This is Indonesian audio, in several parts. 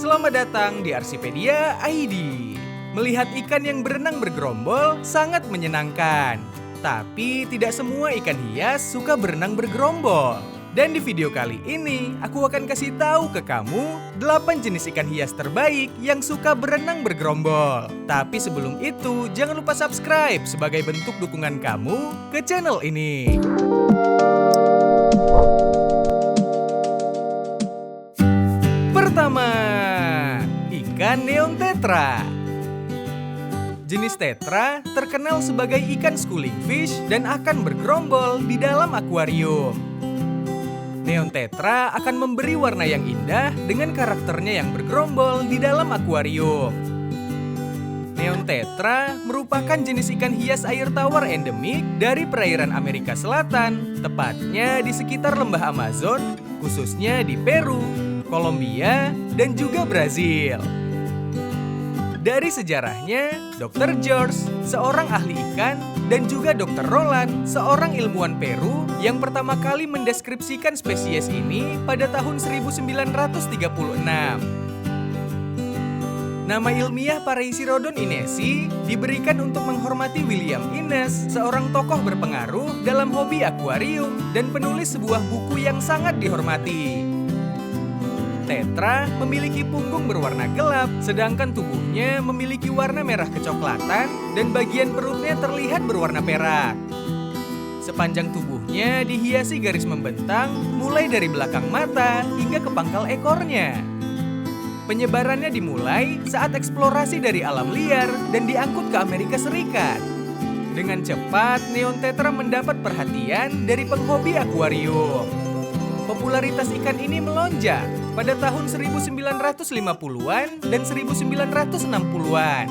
Selamat datang di Arsipedia ID. Melihat ikan yang berenang bergerombol sangat menyenangkan. Tapi tidak semua ikan hias suka berenang bergerombol. Dan di video kali ini, aku akan kasih tahu ke kamu 8 jenis ikan hias terbaik yang suka berenang bergerombol. Tapi sebelum itu, jangan lupa subscribe sebagai bentuk dukungan kamu ke channel ini. Pertama, ikan neon tetra. Jenis tetra terkenal sebagai ikan schooling fish dan akan bergerombol di dalam akuarium. Neon tetra akan memberi warna yang indah dengan karakternya yang bergerombol di dalam akuarium. Neon tetra merupakan jenis ikan hias air tawar endemik dari perairan Amerika Selatan, tepatnya di sekitar lembah Amazon, khususnya di Peru, Kolombia, dan juga Brazil. Dari sejarahnya, Dr. George, seorang ahli ikan, dan juga Dr. Roland, seorang ilmuwan Peru yang pertama kali mendeskripsikan spesies ini pada tahun 1936. Nama ilmiah Paraisirodon inesi diberikan untuk menghormati William Innes, seorang tokoh berpengaruh dalam hobi akuarium dan penulis sebuah buku yang sangat dihormati. Tetra memiliki punggung berwarna gelap, sedangkan tubuhnya memiliki warna merah kecoklatan dan bagian perutnya terlihat berwarna perak. Sepanjang tubuhnya dihiasi garis membentang mulai dari belakang mata hingga ke pangkal ekornya. Penyebarannya dimulai saat eksplorasi dari alam liar dan diangkut ke Amerika Serikat. Dengan cepat, neon tetra mendapat perhatian dari penghobi akuarium. Popularitas ikan ini melonjak pada tahun 1950-an dan 1960-an.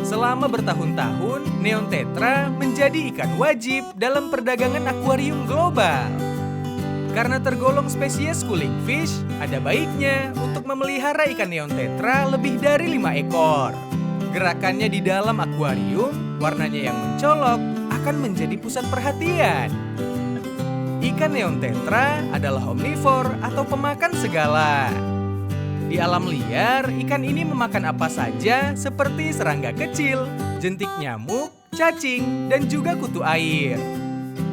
Selama bertahun-tahun, neon tetra menjadi ikan wajib dalam perdagangan akuarium global. Karena tergolong spesies schooling fish, ada baiknya untuk memelihara ikan neon tetra lebih dari 5 ekor. Gerakannya di dalam akuarium, warnanya yang mencolok, akan menjadi pusat perhatian. Ikan neon tetra adalah omnivor atau pemakan segala. Di alam liar, ikan ini memakan apa saja seperti serangga kecil, jentik nyamuk, cacing, dan juga kutu air.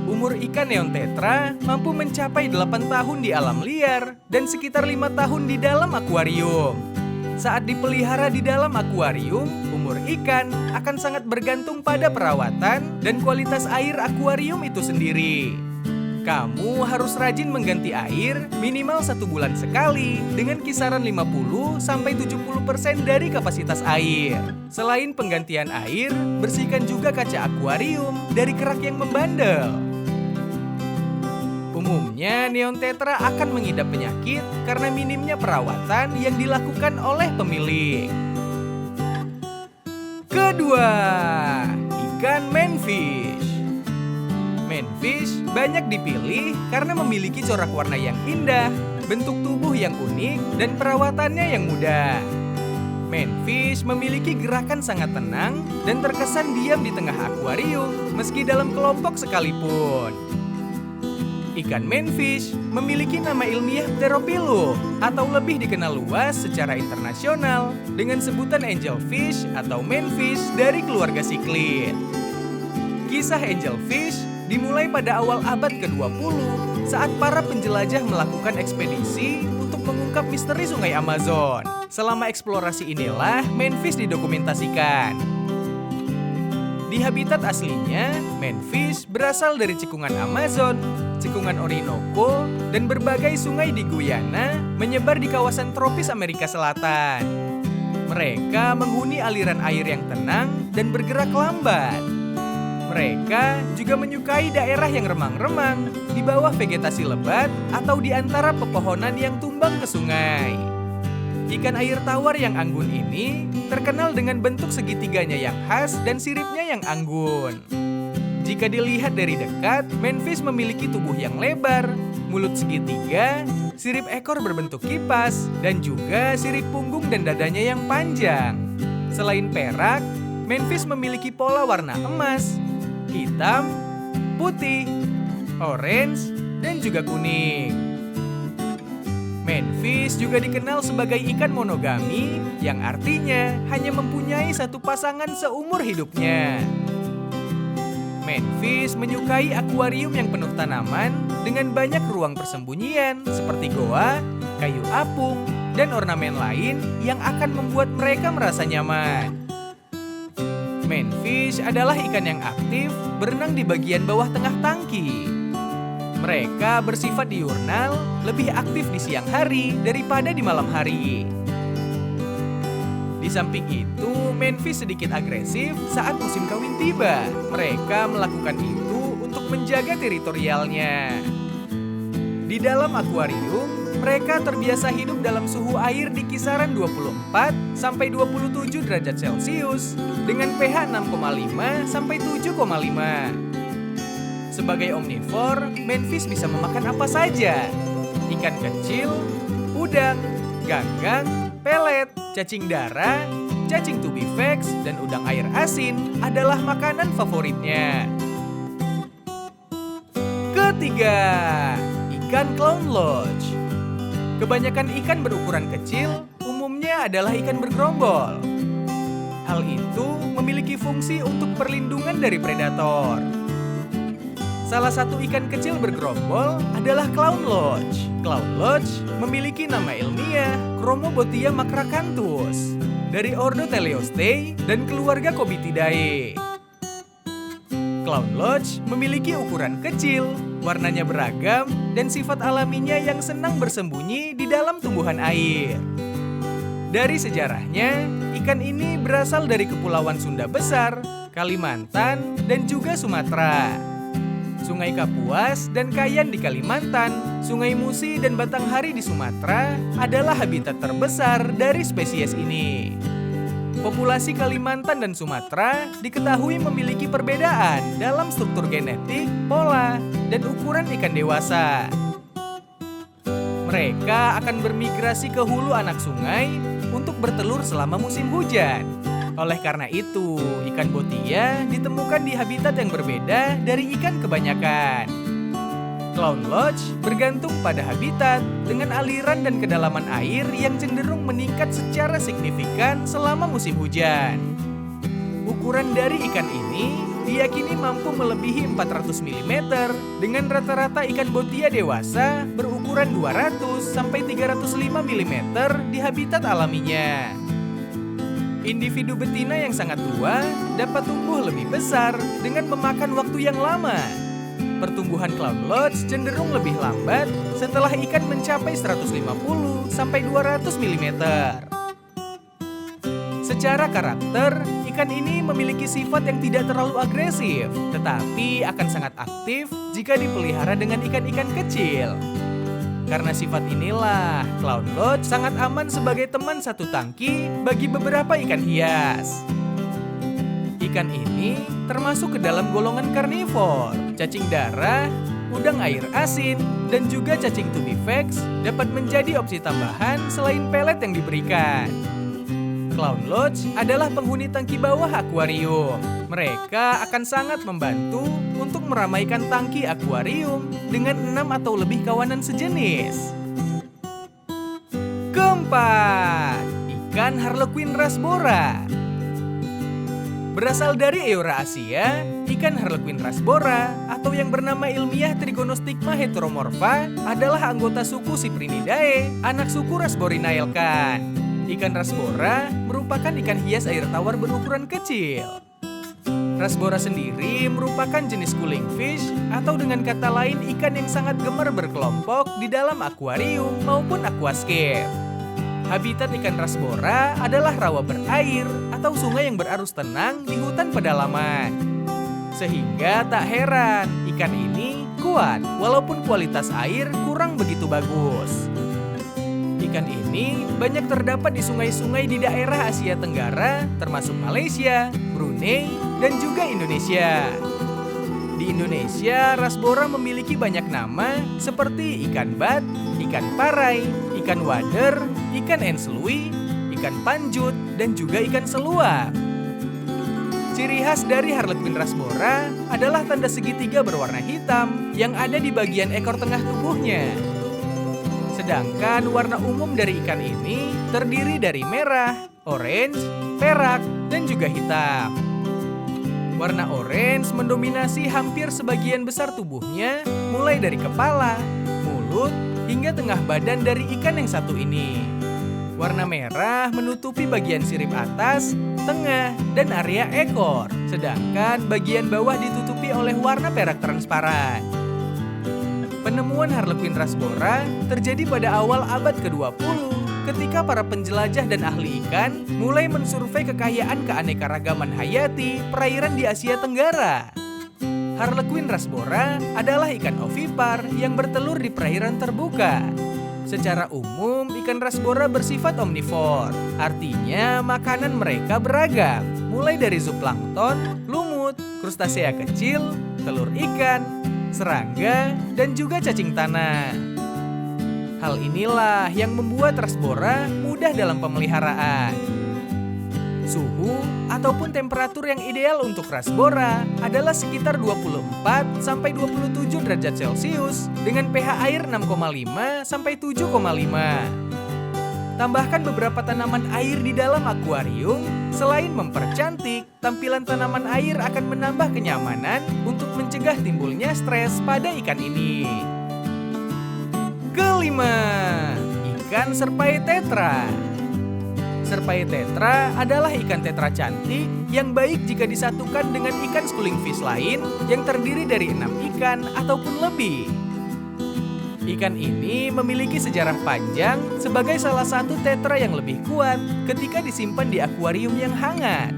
Umur ikan neon tetra mampu mencapai 8 tahun di alam liar dan sekitar 5 tahun di dalam akuarium. Saat dipelihara di dalam akuarium, umur ikan akan sangat bergantung pada perawatan dan kualitas air akuarium itu sendiri. Kamu harus rajin mengganti air minimal 1 bulan sekali dengan kisaran 50-70% dari kapasitas air. Selain penggantian air, bersihkan juga kaca akuarium dari kerak yang membandel. Umumnya, neon tetra akan mengidap penyakit karena minimnya perawatan yang dilakukan oleh pemilik. Kedua, ikan manfish. Manfish banyak dipilih karena memiliki corak warna yang indah, bentuk tubuh yang unik, dan perawatannya yang mudah. Manfish memiliki gerakan sangat tenang dan terkesan diam di tengah akuarium meski dalam kelompok sekalipun. Ikan manfish memiliki nama ilmiah Pteropilum atau lebih dikenal luas secara internasional dengan sebutan angelfish atau manfish dari keluarga siklid. Kisah angelfish dimulai pada awal abad ke-20 saat para penjelajah melakukan ekspedisi untuk mengungkap misteri sungai Amazon. Selama eksplorasi inilah manfish didokumentasikan. Di habitat aslinya, manfish berasal dari cekungan Amazon, cekungan Orinoco, dan berbagai sungai di Guyana menyebar di kawasan tropis Amerika Selatan. Mereka menghuni aliran air yang tenang dan bergerak lambat. Mereka juga menyukai daerah yang remang-remang, di bawah vegetasi lebat atau di antara pepohonan yang tumbang ke sungai. Ikan air tawar yang anggun ini terkenal dengan bentuk segitiganya yang khas dan siripnya yang anggun. Jika dilihat dari dekat, manfish memiliki tubuh yang lebar, mulut segitiga, sirip ekor berbentuk kipas, dan juga sirip punggung dan dadanya yang panjang. Selain perak, manfish memiliki pola warna emas, hitam, putih, orange, dan juga kuning. Manfish juga dikenal sebagai ikan monogami, yang artinya hanya mempunyai satu pasangan seumur hidupnya. Manfish menyukai akuarium yang penuh tanaman dengan banyak ruang persembunyian seperti goa, kayu apung, dan ornamen lain yang akan membuat mereka merasa nyaman. Manfish adalah ikan yang aktif berenang di bagian bawah tengah tangki. Mereka bersifat diurnal, lebih aktif di siang hari daripada di malam hari. Di samping itu, manfish sedikit agresif saat musim kawin tiba. Mereka melakukan itu untuk menjaga teritorialnya. Di dalam akuarium, mereka terbiasa hidup dalam suhu air di kisaran 24 sampai 27 derajat Celcius dengan pH 6,5 sampai 7,5. Sebagai omnivor, manfish bisa memakan apa saja. Ikan kecil, udang, ganggang, pelet, cacing dara, cacing tubifax, dan udang air asin adalah makanan favoritnya. Ketiga, ikan clown lodge. Kebanyakan ikan berukuran kecil umumnya adalah ikan bergerombol. Hal itu memiliki fungsi untuk perlindungan dari predator. Salah satu ikan kecil bergerombol adalah clown lodge. Clown lodge memiliki nama ilmiah Chromobotia macracanthus dari ordo Teleostei dan keluarga Cobitidae. Clown lodge memiliki ukuran kecil, warnanya beragam, dan sifat alaminya yang senang bersembunyi di dalam tumbuhan air. Dari sejarahnya, ikan ini berasal dari Kepulauan Sunda Besar, Kalimantan, dan juga Sumatera. Sungai Kapuas dan Kayan di Kalimantan, Sungai Musi dan Batanghari di Sumatera adalah habitat terbesar dari spesies ini. Populasi Kalimantan dan Sumatera diketahui memiliki perbedaan dalam struktur genetik, pola, dan ukuran ikan dewasa. Mereka akan bermigrasi ke hulu anak sungai untuk bertelur selama musim hujan. Oleh karena itu, ikan botia ditemukan di habitat yang berbeda dari ikan kebanyakan. Clown lodge bergantung pada habitat dengan aliran dan kedalaman air yang cenderung meningkat secara signifikan selama musim hujan. Ukuran dari ikan ini diyakini mampu melebihi 400 mm dengan rata-rata ikan botia dewasa berukuran 200 sampai 305 mm di habitat alaminya. Individu betina yang sangat tua dapat tumbuh lebih besar dengan memakan waktu yang lama. Pertumbuhan clown lodge cenderung lebih lambat setelah ikan mencapai 150 sampai 200 mm. Secara karakter, ikan ini memiliki sifat yang tidak terlalu agresif, tetapi akan sangat aktif jika dipelihara dengan ikan-ikan kecil. Karena sifat inilah, clown lodge sangat aman sebagai teman satu tangki bagi beberapa ikan hias. Ikan ini termasuk ke dalam golongan karnivor. Cacing dara, udang air asin, dan juga cacing tubifax dapat menjadi opsi tambahan selain pelet yang diberikan. Clown lodge adalah penghuni tangki bawah akuarium. Mereka akan sangat membantu untuk meramaikan tangki akuarium dengan 6 atau lebih kawanan sejenis. Keempat, ikan harlequin rasbora. Berasal dari Eurasia, ikan harlequin rasbora atau yang bernama ilmiah Trigonostigma heteromorpha adalah anggota suku Cyprinidae, anak suku Rasborinaelkan. Ikan rasbora merupakan ikan hias air tawar berukuran kecil. Rasbora sendiri merupakan jenis cooling fish atau dengan kata lain ikan yang sangat gemar berkelompok di dalam akuarium maupun aquascape. Habitat ikan rasbora adalah rawa berair atau sungai yang berarus tenang di hutan pedalaman. Sehingga tak heran ikan ini kuat walaupun kualitas air kurang begitu bagus. Ikan ini banyak terdapat di sungai-sungai di daerah Asia Tenggara, termasuk Malaysia, Brunei, dan juga Indonesia. Di Indonesia, rasbora memiliki banyak nama seperti ikan bat, ikan parai, ikan wader, ikan enselui, ikan panjut, dan juga ikan seluap. Ciri khas dari harlequin rasbora adalah tanda segitiga berwarna hitam yang ada di bagian ekor tengah tubuhnya. Sedangkan warna umum dari ikan ini terdiri dari merah, orange, perak, dan juga hitam. Warna orange mendominasi hampir sebagian besar tubuhnya, mulai dari kepala, mulut, hingga tengah badan dari ikan yang satu ini. Warna merah menutupi bagian sirip atas, tengah, dan area ekor, sedangkan bagian bawah ditutupi oleh warna perak transparan. Penemuan Harlequin rasbora terjadi pada awal abad ke-20 ketika para penjelajah dan ahli ikan mulai mensurvei kekayaan keanekaragaman hayati perairan di Asia Tenggara. Harlequin rasbora adalah ikan ovipar yang bertelur di perairan terbuka. Secara umum, ikan rasbora bersifat omnivor, artinya makanan mereka beragam, mulai dari zooplankton, lumut, krustasea kecil, telur ikan, serangga, dan juga cacing tanah. Hal inilah yang membuat rasbora mudah dalam pemeliharaan. Suhu ataupun temperatur yang ideal untuk rasbora adalah sekitar 24-27 derajat Celcius dengan pH air 6,5-7,5. Tambahkan beberapa tanaman air di dalam akuarium. Selain mempercantik, tampilan tanaman air akan menambah kenyamanan untuk mencegah timbulnya stres pada ikan ini. Kelima, ikan serpai tetra. Serpai tetra adalah ikan tetra cantik yang baik jika disatukan dengan ikan schooling fish lain yang terdiri dari 6 ikan ataupun lebih. Ikan ini memiliki sejarah panjang sebagai salah satu tetra yang lebih kuat ketika disimpan di akuarium yang hangat.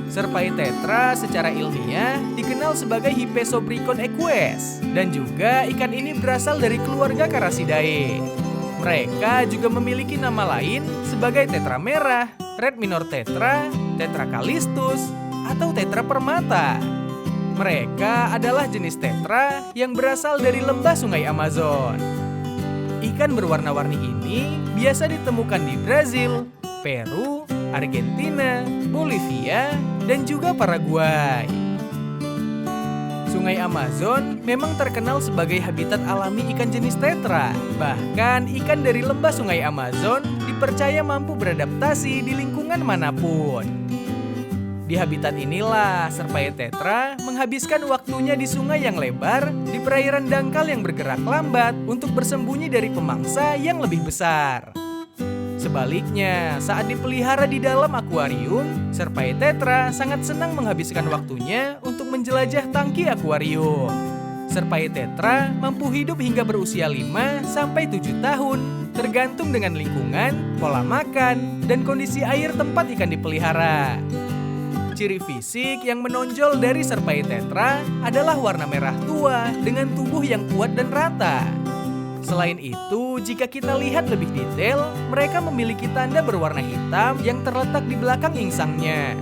Serpai tetra secara ilmiah dikenal sebagai Hypesobricon eques, dan juga ikan ini berasal dari keluarga Carassidae. Mereka juga memiliki nama lain sebagai tetra merah, red minor tetra, tetra calistus, atau tetra permata. Mereka adalah jenis tetra yang berasal dari lembah sungai Amazon. Ikan berwarna-warni ini biasa ditemukan di Brazil, Peru, Argentina, Bolivia, dan juga Paraguay. Sungai Amazon memang terkenal sebagai habitat alami ikan jenis tetra. Bahkan ikan dari lembah sungai Amazon dipercaya mampu beradaptasi di lingkungan manapun. Di habitat inilah serpai tetra menghabiskan waktunya di sungai yang lebar, di perairan dangkal yang bergerak lambat untuk bersembunyi dari pemangsa yang lebih besar. Sebaliknya, saat dipelihara di dalam akuarium, serpai tetra sangat senang menghabiskan waktunya untuk menjelajah tangki akuarium. Serpai tetra mampu hidup hingga berusia 5-7 tahun, tergantung dengan lingkungan, pola makan, dan kondisi air tempat ikan dipelihara. Ciri fisik yang menonjol dari serpai tetra adalah warna merah tua dengan tubuh yang kuat dan rata. Selain itu, jika kita lihat lebih detail, mereka memiliki tanda berwarna hitam yang terletak di belakang insangnya.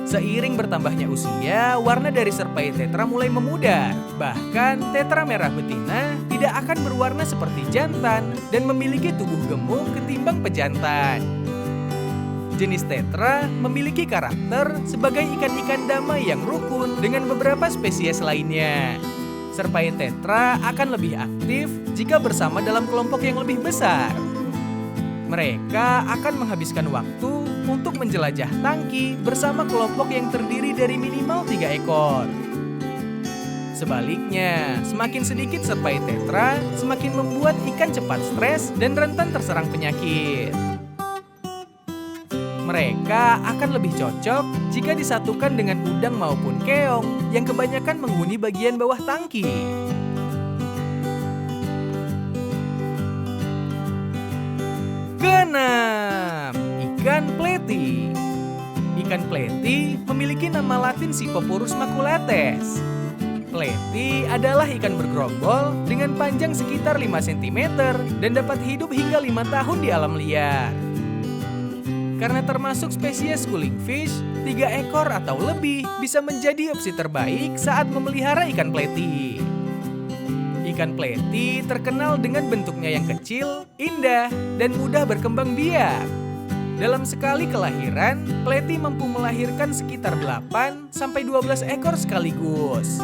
Seiring bertambahnya usia, warna dari serpai tetra mulai memudar. Bahkan, tetra merah betina tidak akan berwarna seperti jantan dan memiliki tubuh gemuk ketimbang pejantan. Jenis tetra memiliki karakter sebagai ikan-ikan damai yang rukun dengan beberapa spesies lainnya. Serpai tetra akan lebih aktif jika bersama dalam kelompok yang lebih besar. Mereka akan menghabiskan waktu untuk menjelajah tangki bersama kelompok yang terdiri dari minimal 3 ekor. Sebaliknya, semakin sedikit serpai tetra, semakin membuat ikan cepat stres dan rentan terserang penyakit. Mereka akan lebih cocok jika disatukan dengan udang maupun keong yang kebanyakan menghuni bagian bawah tangki. Keenam, ikan pleti. Ikan pleti memiliki nama latin Scyphoporus maculates. Pleti adalah ikan bergerombol dengan panjang sekitar 5 cm dan dapat hidup hingga 5 tahun di alam liar. Karena termasuk spesies schooling fish, 3 ekor atau lebih bisa menjadi opsi terbaik saat memelihara ikan pleti. Ikan pleti terkenal dengan bentuknya yang kecil, indah, dan mudah berkembang biak. Dalam sekali kelahiran, pleti mampu melahirkan sekitar 8-12 ekor sekaligus.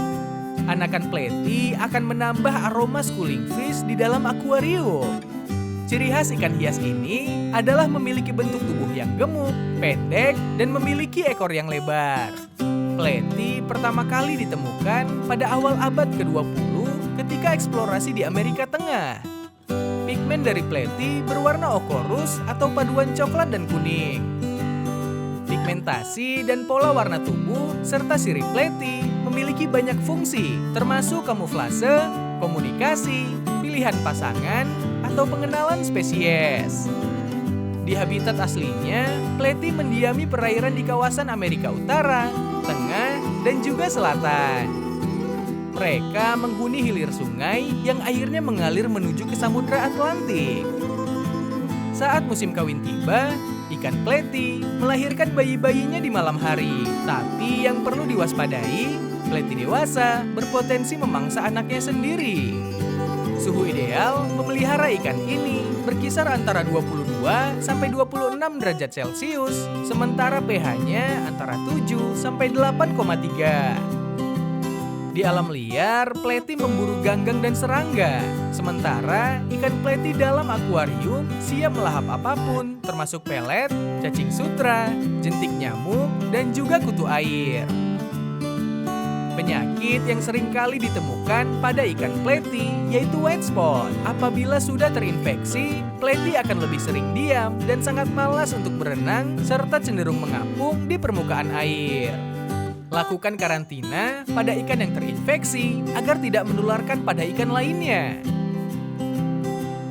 Anakan Platy akan menambah aroma schooling fish di dalam akuarium. Ciri khas ikan hias ini adalah memiliki bentuk tubuh yang gemuk, pendek, dan memiliki ekor yang lebar. Platy pertama kali ditemukan pada awal abad ke-20 ketika eksplorasi di Amerika Tengah. Pigmen dari Platy berwarna okorus atau paduan coklat dan kuning. Pigmentasi dan pola warna tubuh serta sirip Platy memiliki banyak fungsi, termasuk kamuflase, komunikasi, pilihan pasangan, atau pengenalan spesies. Di habitat aslinya, Platy mendiami perairan di kawasan Amerika Utara, Tengah, dan juga Selatan. Mereka menghuni hilir sungai yang airnya mengalir menuju ke Samudra Atlantik. Saat musim kawin tiba, ikan Platy melahirkan bayi-bayinya di malam hari. Tapi yang perlu diwaspadai, Platy dewasa berpotensi memangsa anaknya sendiri. Suhu ideal memelihara ikan ini berkisar antara 22 sampai 26 derajat Celcius, sementara pH-nya antara 7 sampai 8,3. Di alam liar, Platy memburu ganggang dan serangga, sementara ikan Platy dalam akuarium siap melahap apapun, termasuk pelet, cacing sutra, jentik nyamuk, dan juga kutu air. Penyakit yang sering kali ditemukan pada ikan Platy yaitu white spot. Apabila sudah terinfeksi, Platy akan lebih sering diam dan sangat malas untuk berenang serta cenderung mengapung di permukaan air. Lakukan karantina pada ikan yang terinfeksi agar tidak menularkan pada ikan lainnya.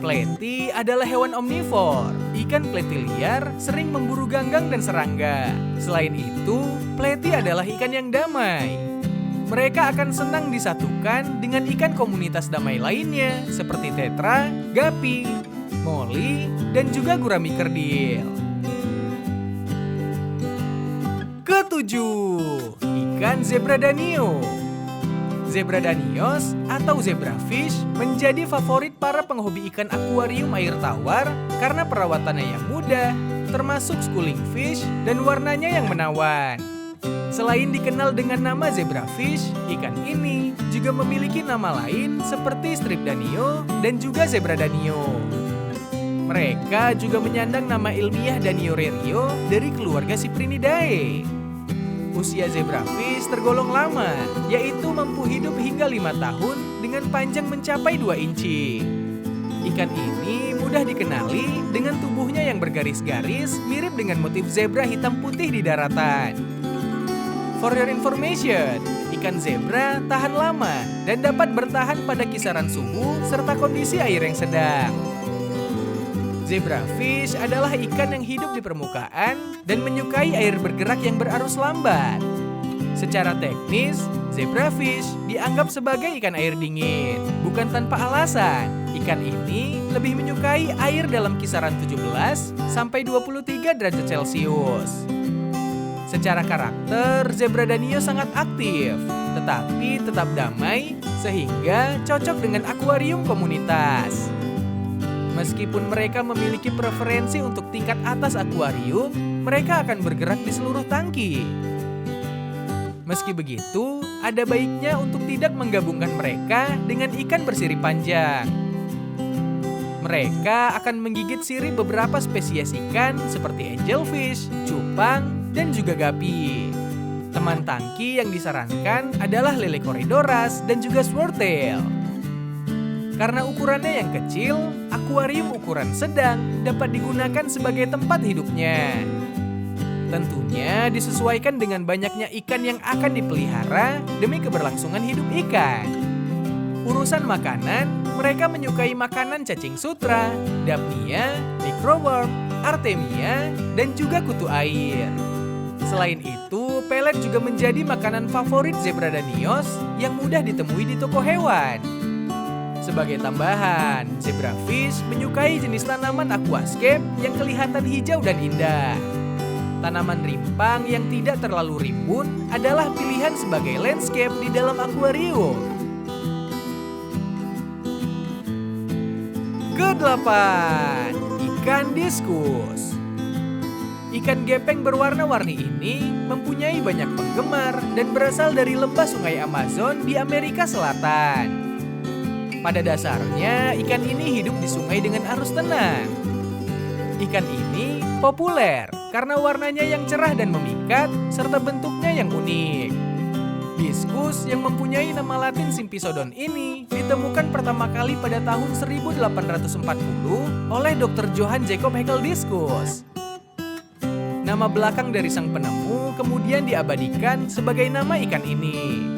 Platy adalah hewan omnivor. Ikan Platy liar sering memburu ganggang dan serangga. Selain itu, Platy adalah ikan yang damai. Mereka akan senang disatukan dengan ikan komunitas damai lainnya seperti tetra, gapi, moli, dan juga gurami kerdil. Ketujuh, ikan zebra danio. Zebra danios atau zebrafish menjadi favorit para penghobi ikan akuarium air tawar karena perawatannya yang mudah, termasuk schooling fish dan warnanya yang menawan. Selain dikenal dengan nama zebrafish, ikan ini juga memiliki nama lain seperti strip danio dan juga zebra danio. Mereka juga menyandang nama ilmiah Danio rerio dari keluarga Cyprinidae. Usia zebrafish tergolong lama, yaitu mampu hidup hingga 5 tahun dengan panjang mencapai 2 inci. Ikan ini mudah dikenali dengan tubuhnya yang bergaris-garis mirip dengan motif zebra hitam putih di daratan. For your information, ikan zebra tahan lama dan dapat bertahan pada kisaran suhu serta kondisi air yang sedang. Zebrafish adalah ikan yang hidup di permukaan dan menyukai air bergerak yang berarus lambat. Secara teknis, zebrafish dianggap sebagai ikan air dingin. Bukan tanpa alasan, ikan ini lebih menyukai air dalam kisaran 17 sampai 23 derajat Celcius. Secara karakter, zebra danio sangat aktif, tetapi tetap damai sehingga cocok dengan akuarium komunitas. Meskipun mereka memiliki preferensi untuk tingkat atas akuarium, mereka akan bergerak di seluruh tangki. Meski begitu, ada baiknya untuk tidak menggabungkan mereka dengan ikan bersirip panjang. Mereka akan menggigit sirip beberapa spesies ikan seperti angelfish, cupang, dan juga gapi. Teman tangki yang disarankan adalah lele corydoras dan juga swordtail. Karena ukurannya yang kecil, akuarium ukuran sedang dapat digunakan sebagai tempat hidupnya. Tentunya disesuaikan dengan banyaknya ikan yang akan dipelihara demi keberlangsungan hidup ikan. Urusan makanan, mereka menyukai makanan cacing sutra, daphnia, microworm, artemia, dan juga kutu air. Selain itu, pelet juga menjadi makanan favorit zebra danios yang mudah ditemui di toko hewan. Sebagai tambahan, zebrafish menyukai jenis tanaman aquascape yang kelihatan hijau dan indah. Tanaman rimpang yang tidak terlalu rimbun adalah pilihan sebagai landscape di dalam akuarium. Kedelapan, ikan diskus. Ikan gepeng berwarna-warni ini mempunyai banyak penggemar dan berasal dari lembah sungai Amazon di Amerika Selatan. Pada dasarnya, ikan ini hidup di sungai dengan arus tenang. Ikan ini populer karena warnanya yang cerah dan memikat serta bentuknya yang unik. Diskus yang mempunyai nama Latin Sympisodon ini ditemukan pertama kali pada tahun 1840 oleh Dr. Johann Jacob Haeckel Discus. Nama belakang dari sang penemu kemudian diabadikan sebagai nama ikan ini.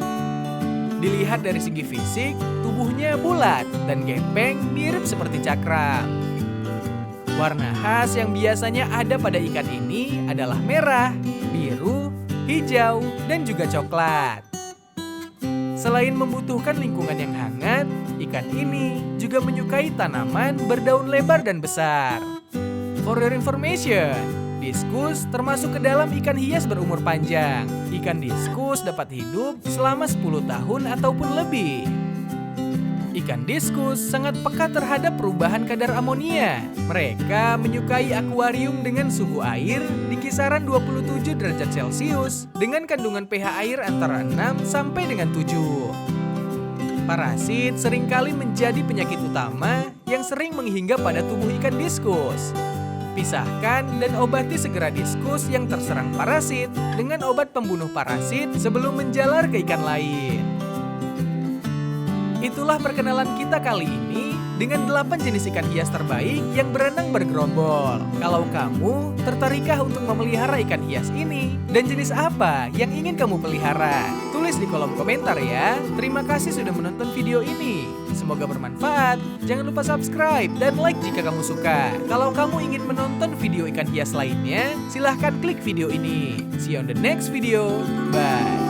Dilihat dari segi fisik, tubuhnya bulat dan gepeng mirip seperti cakram. Warna khas yang biasanya ada pada ikan ini adalah merah, biru, hijau, dan juga coklat. Selain membutuhkan lingkungan yang hangat, ikan ini juga menyukai tanaman berdaun lebar dan besar. For your information, diskus termasuk ke dalam ikan hias berumur panjang. Ikan diskus dapat hidup selama 10 tahun ataupun lebih. Ikan diskus sangat peka terhadap perubahan kadar amonia. Mereka menyukai akuarium dengan suhu air di kisaran 27 derajat Celcius dengan kandungan pH air antara 6 sampai dengan 7. Parasit seringkali menjadi penyakit utama yang sering menghingga pada tubuh ikan diskus. Pisahkan dan obati segera diskus yang terserang parasit dengan obat pembunuh parasit sebelum menjalar ke ikan lain. Itulah perkenalan kita kali ini dengan 8 jenis ikan hias terbaik yang berenang bergerombol. Kalau kamu tertarikkah untuk memelihara ikan hias ini? Dan jenis apa yang ingin kamu pelihara? Tulis di kolom komentar ya. Terima kasih sudah menonton video ini. Semoga bermanfaat. Jangan lupa subscribe dan like jika kamu suka. Kalau kamu ingin menonton video ikan hias lainnya, silahkan klik video ini. See you on the next video. Bye.